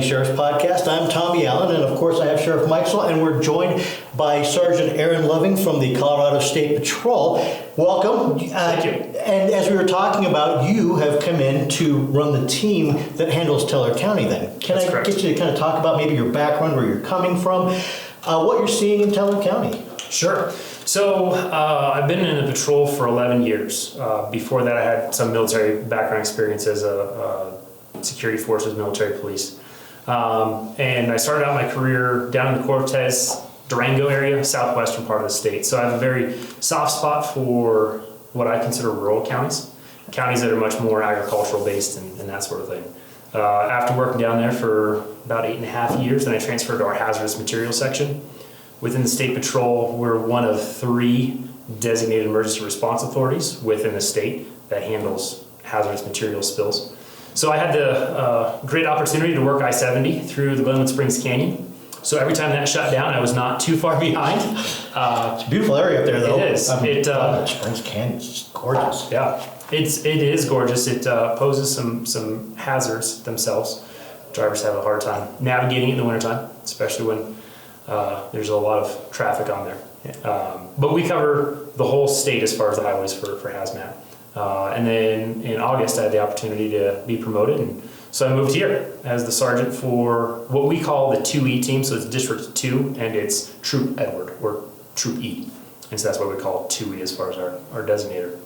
Sheriff's Podcast. I'm Tommy Allen, and of course I have Sheriff Mikesell, and we're joined by Sergeant Aaron Loving from the Colorado State Patrol. Welcome. Thank you. And as we were talking about, you have come in to run the team that handles Teller County then. Can I get you to kind of talk about maybe your background, where you're coming from, what you're seeing in Teller County? Sure. So I've been in the patrol for 11 years. Before that, I had some military background experience as a security forces, military police. And I started out my career down in the Cortez, Durango area, southwestern part of the state. So I have a very soft spot for what I consider rural counties, counties that are much more agricultural based and that sort of thing. After working down there for about 8.5 years, then I transferred to our hazardous materials section. Within the State Patrol, we're one of 3 designated emergency response authorities within the state that handles hazardous material spills. So I had the great opportunity to work I-70 through the Glenwood Springs Canyon. So every time that shut down, I was not too far behind. It's a beautiful area up there, though. It is. Springs Canyon is just gorgeous. Yeah, it is gorgeous. It poses some hazards themselves. Drivers have a hard time navigating it in the wintertime, especially when there's a lot of traffic on there. But we cover the whole state as far as the highways for hazmat. And then in August, I had the opportunity to be promoted. And so I moved here as the sergeant for what we call the 2E team. So it's District 2 and it's Troop Edward or Troop E. And so that's what we call 2E as far as our designator.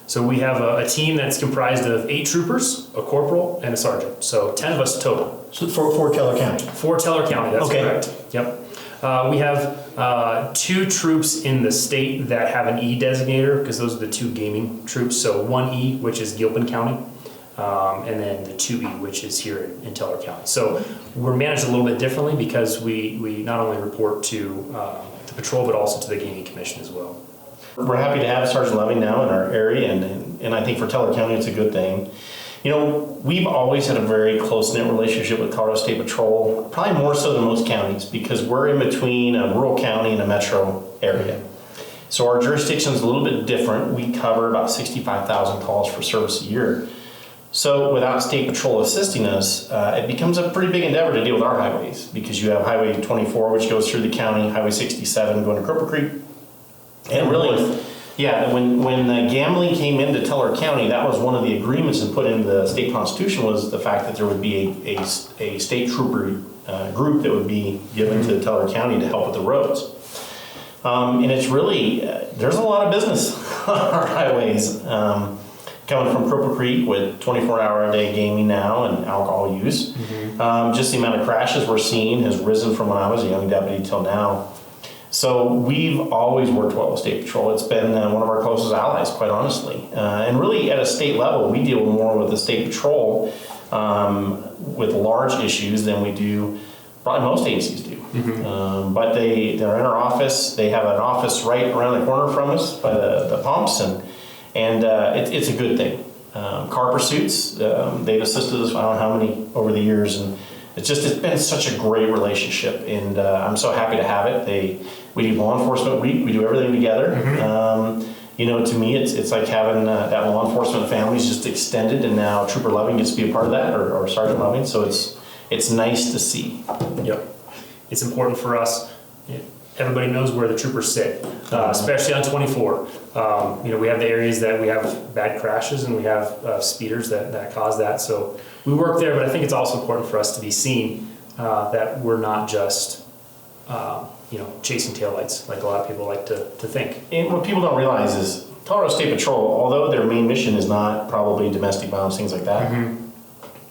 So we have a team that's comprised of 8 troopers, a corporal, and a sergeant. So 10 of us total. So for Teller County? For Teller County, that's correct. Yep. We have 2 troops in the state that have an E designator, because those are the 2 gaming troops. So 1E, which is Gilpin County, and then the 2E, which is here in Teller County. So we're managed a little bit differently because we not only report to the patrol, but also to the Gaming Commission as well. We're happy to have Sergeant Loving now in our area, and I think for Teller County it's a good thing. You know, we've always had a very close-knit relationship with Colorado State Patrol, probably more so than most counties, because we're in between a rural county and a metro area. So our jurisdiction is a little bit different. We cover about 65,000 calls for service a year. So without State Patrol assisting us, it becomes a pretty big endeavor to deal with our highways, because you have Highway 24, which goes through the county, Highway 67 going to Cripple Creek, and really, yeah, when gambling came into Teller County, that was one of the agreements and put into the state constitution was the fact that there would be a state trooper group that would be given to Teller County to help with the roads. And it's really, there's a lot of business on our highways coming from Cripple Creek with 24-hour-a-day gaming now and alcohol use. Just the amount of crashes we're seeing has risen from when I was a young deputy till now. So we've always worked well with State Patrol. It's been one of our closest allies, quite honestly. And really at a state level, we deal more with the State Patrol with large issues than we do, probably most agencies do. But they're in our office. They have an office right around the corner from us by the pumps, and it's a good thing. Car pursuits, they've assisted us, I don't know how many over the years, and it's been such a great relationship, and I'm so happy to have it. We do Law Enforcement Week. We do everything together. You know, to me, it's like having that law enforcement family is just extended, and now Trooper Loving gets to be a part of that, or Sergeant Loving. So it's nice to see. Yep, it's important for us. Everybody knows where the troopers sit, especially on 24. You know, we have the areas that we have bad crashes, and we have speeders that cause that. So we work there, but I think it's also important for us to be seen that we're not just you know, chasing taillights like a lot of people like to think. And what people don't realize is Colorado State Patrol, although their main mission is not probably domestic violence, things like that,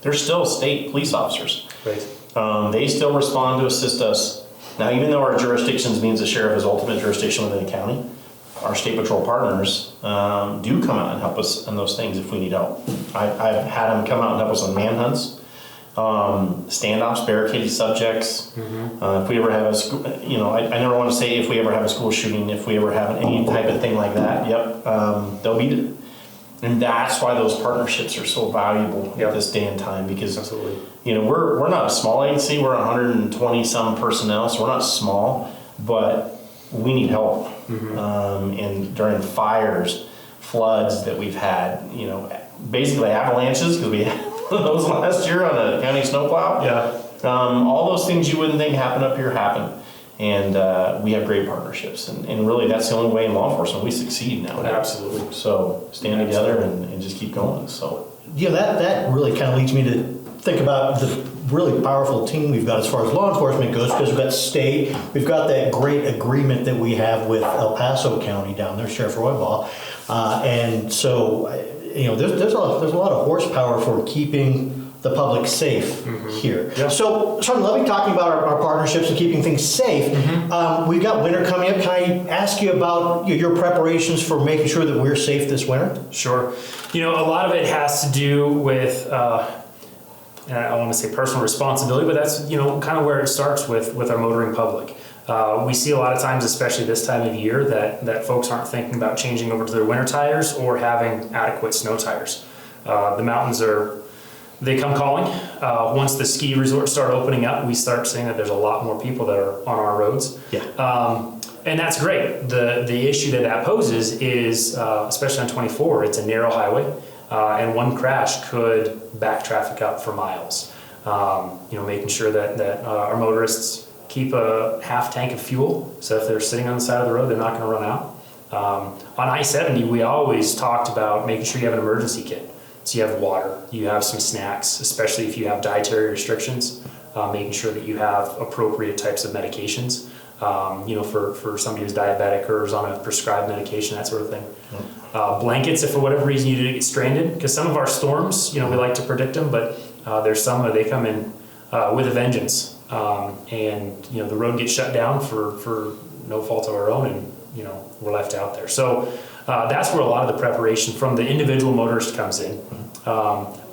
they're still state police officers. Right. They still respond to assist us. Now, even though our jurisdictions means the sheriff has ultimate jurisdiction within the county, our State Patrol partners do come out and help us on those things if we need help. I've had them come out and help us on manhunts, standoffs, barricaded subjects. If we ever have a school, you know, I never want to say if we ever have a school shooting, if we ever have any type of thing like that, they'll be, and that's why those partnerships are so valuable at this day and time, because you know, we're not a small agency, we're 120 some personnel, so we're not small, but we need help. And during fires, floods that we've had, you know, basically avalanches, because we had those last year on a county snowplow. All those things you wouldn't think happen up here happen. And we have great partnerships. And really, that's the only way in law enforcement we succeed nowadays. Absolutely. So stand together and just keep going. So Yeah, that really kind of leads me to think about the really powerful team we've got as far as law enforcement goes, because we've got state, we've got that great agreement that we have with El Paso County down there, Sheriff Roybaugh. And so, there's a lot of horsepower for keeping the public safe here. Yeah. So, Sergeant Levy, talking about our partnerships and keeping things safe, we've got winter coming up. Can I ask you about your preparations for making sure that we're safe this winter? Sure. A lot of it has to do with, I want to say personal responsibility, but that's, kind of where it starts with our motoring public. We see a lot of times, especially this time of year, that folks aren't thinking about changing over to their winter tires or having adequate snow tires. The mountains they come calling. Once the ski resorts start opening up, we start seeing that there's a lot more people that are on our roads. Yeah. And that's great. The issue that poses is, especially on 24, it's a narrow highway, and one crash could back traffic up for miles. Making sure that our motorists keep a half tank of fuel, so if they're sitting on the side of the road, they're not going to run out. On I-70, we always talked about making sure you have an emergency kit. So you have water, you have some snacks, especially if you have dietary restrictions, making sure that you have appropriate types of medications, for somebody who's diabetic or is on a prescribed medication, that sort of thing. Blankets, if for whatever reason you did get stranded, because some of our storms, we like to predict them, but there's some that they come in with a vengeance, and the road gets shut down for no fault of our own, and we're left out there. So that's where a lot of the preparation from the individual motorist comes in.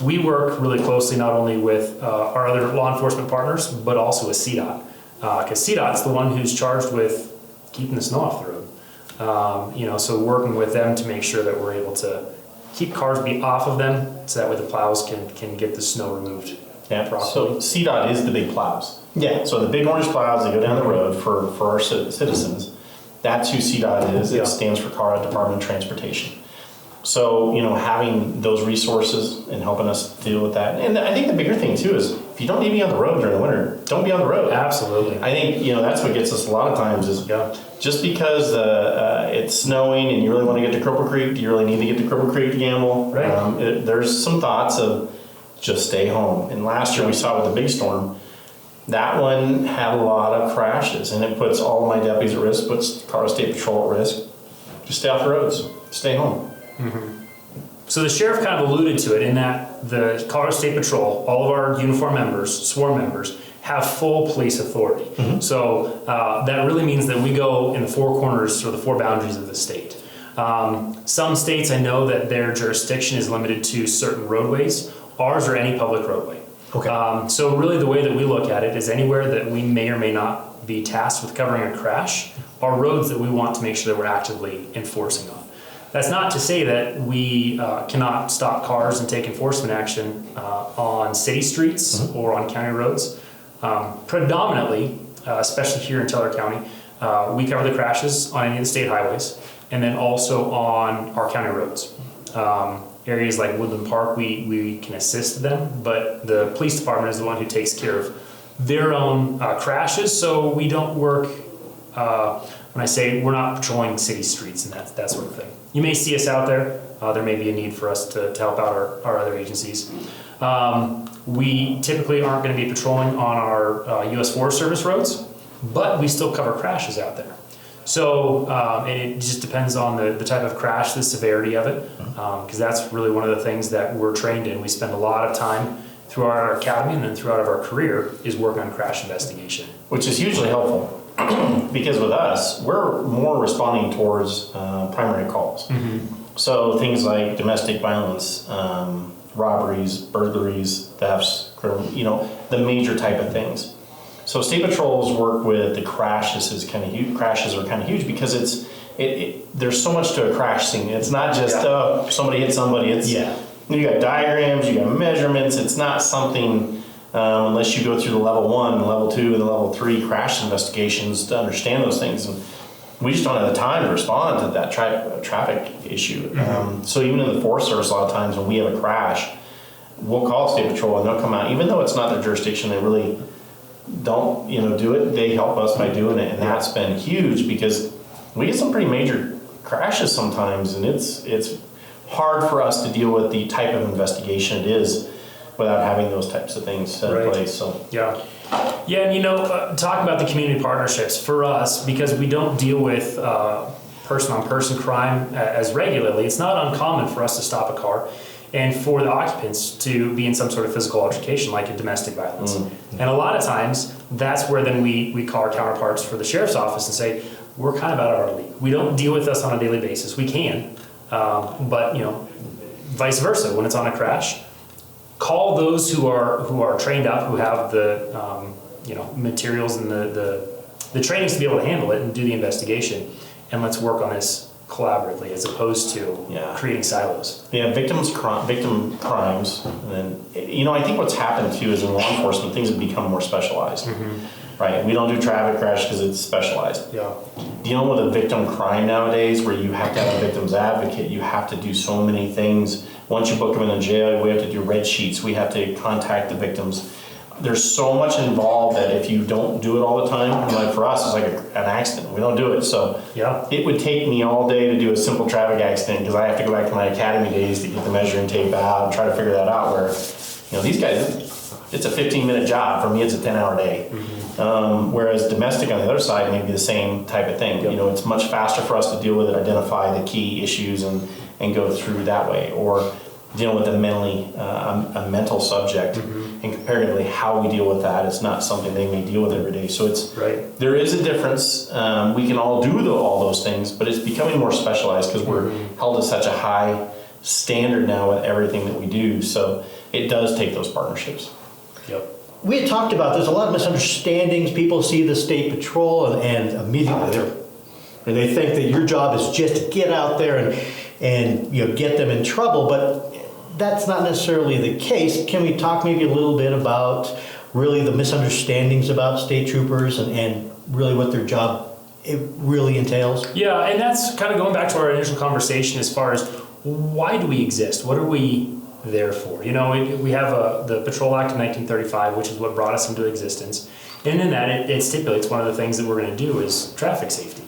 We work really closely not only with our other law enforcement partners, but also with CDOT, because CDOT's the one who's charged with keeping the snow off the road. So working with them to make sure that we're able to keep cars off of them, so that way the plows can get the snow removed. Yeah, properly. so CDOT is the big plows. Yeah. So the big orange plows that go down the road for our citizens, that's who CDOT is. Yeah. It stands for Colorado Department of Transportation. So, having those resources and helping us deal with that. And I think the bigger thing too is if you don't need to be on the road during the winter, don't be on the road. Absolutely. I think, that's what gets us a lot of times is just because it's snowing and you really want to get to Cripple Creek, do you really need to get to Cripple Creek to gamble? Right. There's some thoughts of just stay home. And last year we saw with the big storm, that one had a lot of crashes, and it puts all of my deputies at risk, puts Colorado State Patrol at risk. Just stay off the roads, stay home. So the sheriff kind of alluded to it in that the Colorado State Patrol, all of our uniform members, sworn members, have full police authority. So that really means that we go in the four corners or the four boundaries of the state. Some states, I know that their jurisdiction is limited to certain roadways. Ours are any public roadway. Okay. So really the way that we look at it is anywhere that we may or may not be tasked with covering a crash are roads that we want to make sure that we're actively enforcing on. That's not to say that we cannot stop cars and take enforcement action on city streets or on county roads. Predominantly, especially here in Teller County, we cover the crashes on any of the state highways and then also on our county roads. Areas like Woodland Park, we can assist them, but the police department is the one who takes care of their own crashes, so we don't work, when I say we're not patrolling city streets and that sort of thing. You may see us out there. There may be a need for us to help out our other agencies. We typically aren't going to be patrolling on our U.S. Forest Service roads, but we still cover crashes out there. So, and it just depends on the type of crash, the severity of it, because that's really one of the things that we're trained in. We spend a lot of time throughout our academy and then throughout our career is working on crash investigation. Which is hugely helpful because with us, we're more responding towards primary calls. So things like domestic violence, robberies, burglaries, thefts, the major type of things. So state patrols work with the crashes is kind of huge. Crashes are kind of huge because there's so much to a crash scene. It's not just somebody hit somebody. It's you got diagrams, you got measurements. It's not something unless you go through the level 1, the level 2, and the level 3 crash investigations to understand those things. And we just don't have the time to respond to that traffic issue. So even in the Forest Service, a lot of times when we have a crash, we'll call State Patrol and they'll come out, even though it's not their jurisdiction. They really don't, do it, they help us by doing it. And that's been huge because we get some pretty major crashes sometimes, and it's hard for us to deal with the type of investigation it is without having those types of things set in place. So yeah, and talk about the community partnerships for us, because we don't deal with person-on-person crime as regularly. It's not uncommon for us to stop a car and for the occupants to be in some sort of physical altercation, like a domestic violence. And a lot of times, that's where then we call our counterparts for the sheriff's office and say, we're kind of out of our league. We don't deal with this on a daily basis. We can, but vice versa. When it's on a crash, call those who are trained up, who have the materials and the trainings to be able to handle it and do the investigation, and let's work on this collaboratively as opposed to creating silos. Yeah, victim crimes, and then I think what's happened too is in law enforcement things have become more specialized. Right, we don't do traffic crash because it's specialized. Yeah. Dealing with a victim crime nowadays, where you have to have a victim's advocate, you have to do so many things. Once you book them in the jail, we have to do red sheets. We have to contact the victims. There's so much involved that if you don't do it all the time, like for us, it's like an accident. We don't do it. So it would take me all day to do a simple traffic accident because I have to go back to my academy days to get the measuring tape out and try to figure that out. Where, these guys, it's a 15-minute job. For me, it's a 10-hour day. Whereas domestic on the other side may be the same type of thing. It's much faster for us to deal with it, identify the key issues, and go through that way. Or dealing with a mental subject, and comparatively how we deal with that is not something they may deal with every day. So there is a difference. We can all do all those things, but it's becoming more specialized because we're held to such a high standard now with everything that we do. So it does take those partnerships. Yep. We had talked about there's a lot of misunderstandings. People see the state patrol and immediately they think that your job is just to get out there and get them in trouble, but that's not necessarily the case. Can we talk maybe a little bit about really the misunderstandings about state troopers and really what their job it really entails? Yeah, and that's kind of going back to our initial conversation as far as why do we exist? What are we there for? We have the Patrol Act of 1935, which is what brought us into existence. And in that, it stipulates one of the things that we're going to do is traffic safety.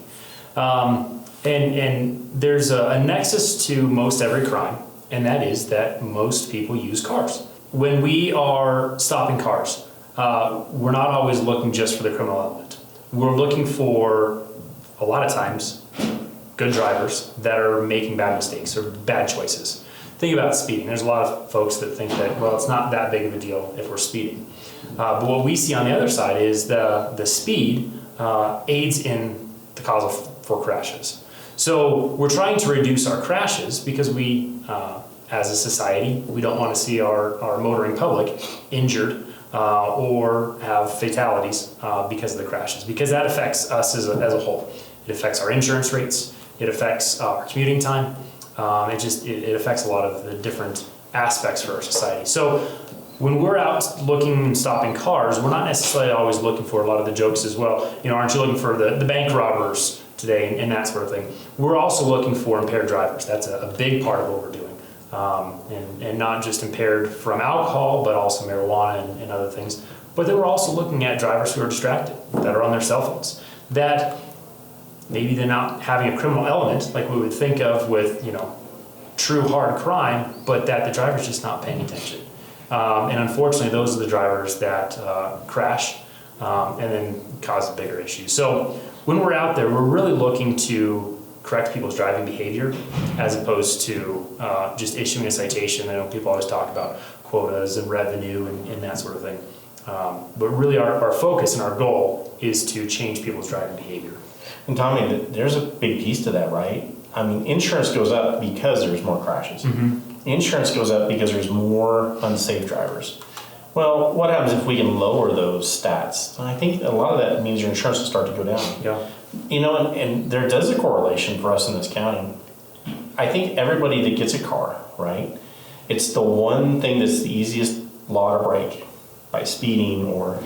And there's a nexus to most every crime, and that is that most people use cars. When we are stopping cars, we're not always looking just for the criminal element. We're looking for, a lot of times, good drivers that are making bad mistakes or bad choices. Think about speeding. There's a lot of folks that think that, well, it's not that big of a deal if we're speeding. But what we see on the other side is the speed aids in the cause for crashes. So we're trying to reduce our crashes because we, as a society, we don't want to see our motoring public injured or have fatalities because of the crashes, because that affects us as a whole. It affects our insurance rates. It affects our commuting time. It affects a lot of the different aspects for our society. So when we're out looking and stopping cars, we're not necessarily always looking for a lot of the jokes as well. Aren't you looking for the bank robbers today and that sort of thing? We're also looking for impaired drivers. That's a big part of what we're doing. And not just impaired from alcohol, but also marijuana and other things. But then we're also looking at drivers who are distracted, that are on their cell phones, that maybe they're not having a criminal element like we would think of with, true hard crime, but that the driver's just not paying attention. And unfortunately, those are the drivers that crash and then cause bigger issues. So when we're out there, we're really looking to correct people's driving behavior as opposed to just issuing a citation. I know people always talk about quotas and revenue and that sort of thing. But really our focus and our goal is to change people's driving behavior. And Tommy, there's a big piece to that, right? I mean, insurance goes up because there's more crashes. Insurance goes up because there's more unsafe drivers. Well, what happens if we can lower those stats? And I think a lot of that means your insurance will start to go down. Yeah. And there does a correlation for us in this county. I think everybody that gets a car, right? It's the one thing that's the easiest law to break by speeding or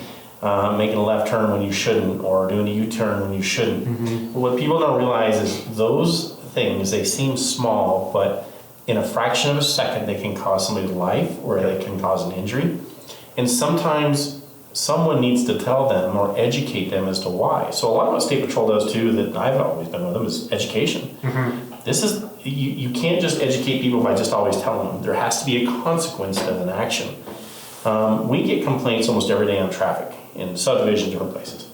making a left turn when you shouldn't, or doing a U-turn when you shouldn't. What people don't realize is those things, they seem small, but in a fraction of a second, they can cause somebody's life or they can cause an injury. And sometimes someone needs to tell them or educate them as to why. So a lot of what State Patrol does too, that I've always been with them, is education. This is, you can't just educate people by just always telling them. There has to be a consequence of an action. We get complaints almost every day on traffic in subdivisions, different places.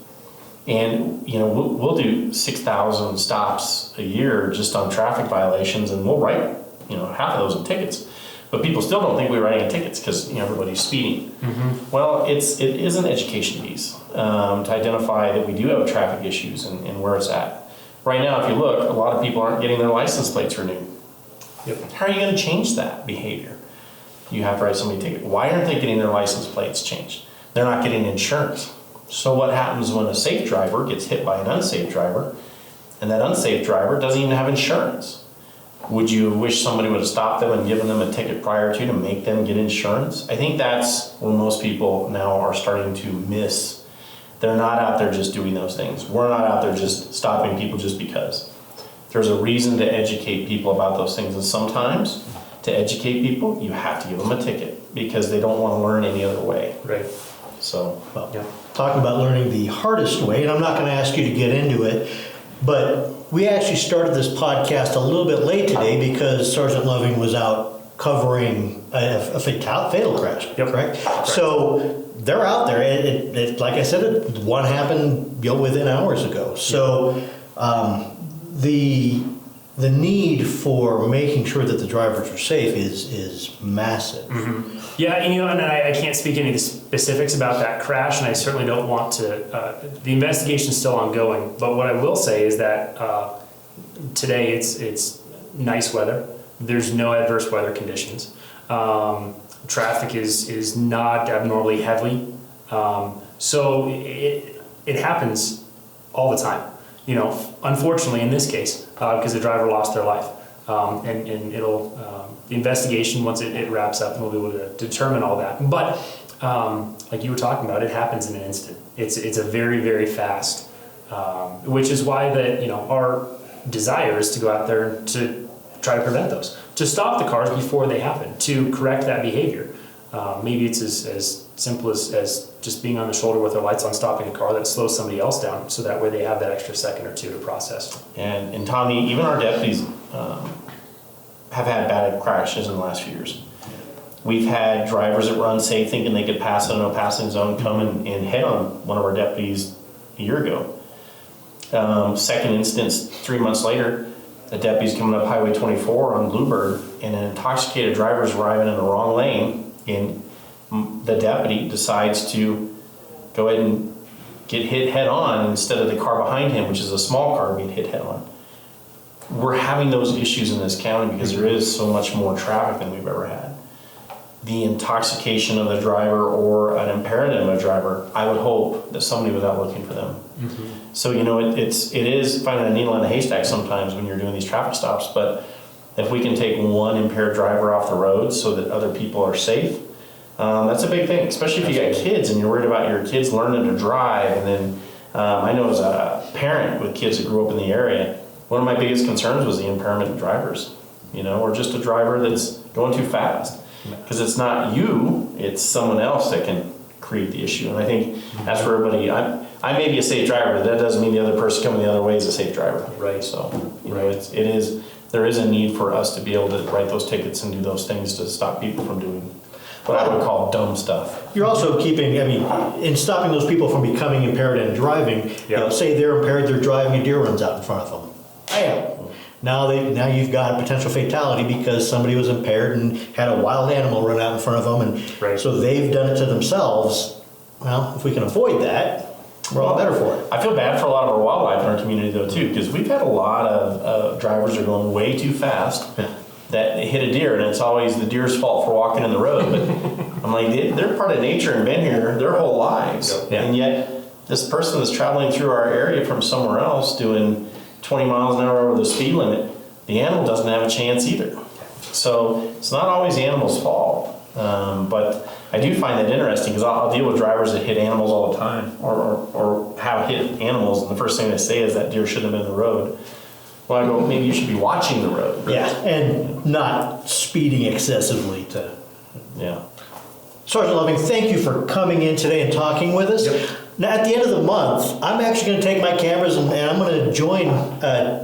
And, we'll do 6,000 stops a year just on traffic violations, and we'll write, half of those in tickets. But people still don't think we're writing tickets because everybody's speeding. Well, it is an education piece to identify that we do have traffic issues and where it's at. Right now, if you look, a lot of people aren't getting their license plates renewed. How are you going to change that behavior? You have to write somebody a ticket. Why aren't they getting their license plates changed? They're not getting insurance. So what happens when a safe driver gets hit by an unsafe driver, and that unsafe driver doesn't even have insurance? Would you wish somebody would have stopped them and given them a ticket prior to make them get insurance? I think that's where most people now are starting to miss. They're not out there just doing those things. We're not out there just stopping people just because. There's a reason to educate people about those things. And sometimes to educate people, you have to give them a ticket because they don't want to learn any other way. Right. So, Talking about learning the hardest way, and I'm not going to ask you to get into it, but we actually started this podcast a little bit late today because Sergeant Loving was out covering a fatal crash, correct? So they're out there. It, like I said, one happened within hours ago. So the need for making sure that the drivers are safe is massive. Yeah, and I can't speak any of the specifics about that crash, and I certainly don't want to. The investigation is still ongoing, but what I will say is that today it's nice weather. There's no adverse weather conditions. Traffic is not abnormally heavy, so it happens all the time. Unfortunately in this case, because the driver lost their life, and it'll the investigation, once it wraps up, we'll be able to determine all that. But like you were talking about, it happens in an instant. It's a very, very fast, which is why our desire is to go out there to try to prevent those, to stop the cars before they happen, to correct that behavior. Maybe it's as simple as just being on the shoulder with their lights on, stopping a car that slows somebody else down, so that way they have that extra second or two to process. And Tommy, even our deputies have had bad crashes in the last few years. We've had drivers that were unsafe thinking they could pass a no passing zone come and hit on one of our deputies a year ago. Second instance, 3 months later, the deputy's coming up Highway 24 on Bluebird, and an intoxicated driver's arriving in the wrong lane, and the deputy decides to go ahead and get hit head on instead of the car behind him, which is a small car, being hit head on. We're having those issues in this county because there is so much more traffic than we've ever had. The intoxication of the driver or an impairment of a driver, I would hope that somebody was out looking for them. So it is finding a needle in a haystack sometimes when you're doing these traffic stops, but if we can take one impaired driver off the road so that other people are safe, that's a big thing, especially if you got kids and you're worried about your kids learning to drive. And then I know as a parent with kids that grew up in the area, one of my biggest concerns was the impairment of drivers, or just a driver that's going too fast. Because it's not you, it's someone else that can create the issue. And I think that's for everybody. I may be a safe driver, but that doesn't mean the other person coming the other way is a safe driver. Right. So, there is a need for us to be able to write those tickets and do those things to stop people from doing what I would call dumb stuff. You're also in stopping those people from becoming impaired and driving, say they're impaired, they're driving, a deer runs out in front of them. Bam! Now you've got a potential fatality because somebody was impaired and had a wild animal run out in front of them, and so they've done it to themselves. Well, if we can avoid that, we're all better for it. I feel bad for a lot of our wildlife in our community though too, because we've had a lot of drivers that are going way too fast that hit a deer, and it's always the deer's fault for walking in the road. But I'm like, they're part of nature and been here their whole lives, and yet this person that's traveling through our area from somewhere else doing 20 miles an hour over the speed limit, the animal doesn't have a chance either. So it's not always the animal's fault. But I do find that interesting because I'll deal with drivers that hit animals all the time or have hit animals, and the first thing they say is that deer shouldn't have been in the road. Well, I go, maybe you should be watching the road. Yeah, and not speeding excessively to... Yeah. Sergeant Loving, thank you for coming in today and talking with us. Yep. Now, at the end of the month, I'm actually going to take my cameras and I'm going to join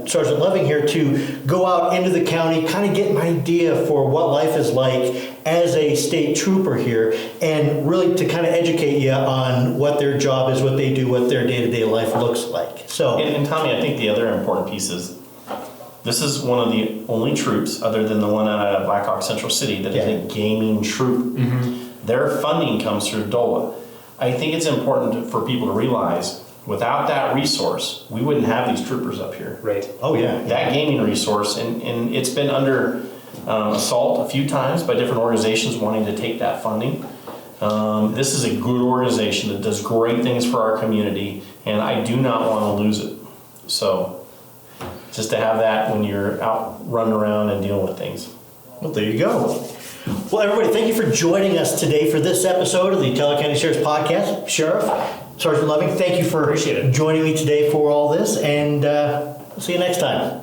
Sergeant Loving here to go out into the county, kind of get an idea for what life is like as a state trooper here, and really to kind of educate you on what their job is, what they do, what their day-to-day life looks like. So, And Tommy, I think the other important piece is this is one of the only troops, other than the one out of Black Hawk Central City, that is a gaming troop. Their funding comes through DOLA. I think it's important for people to realize without that resource, we wouldn't have these troopers up here. Right. oh yeah, That gaming resource, and it's been under assault a few times by different organizations wanting to take that funding. This is a good organization that does great things for our community, and I do not want to lose it. So, just to have that when you're out running around and dealing with things. well, there you go. Well, everybody, thank you for joining us today for this episode of the Teller County Sheriff's Podcast. Sheriff, Sergeant Loving, thank you for Appreciate it. joining me today for all this, and see you next time.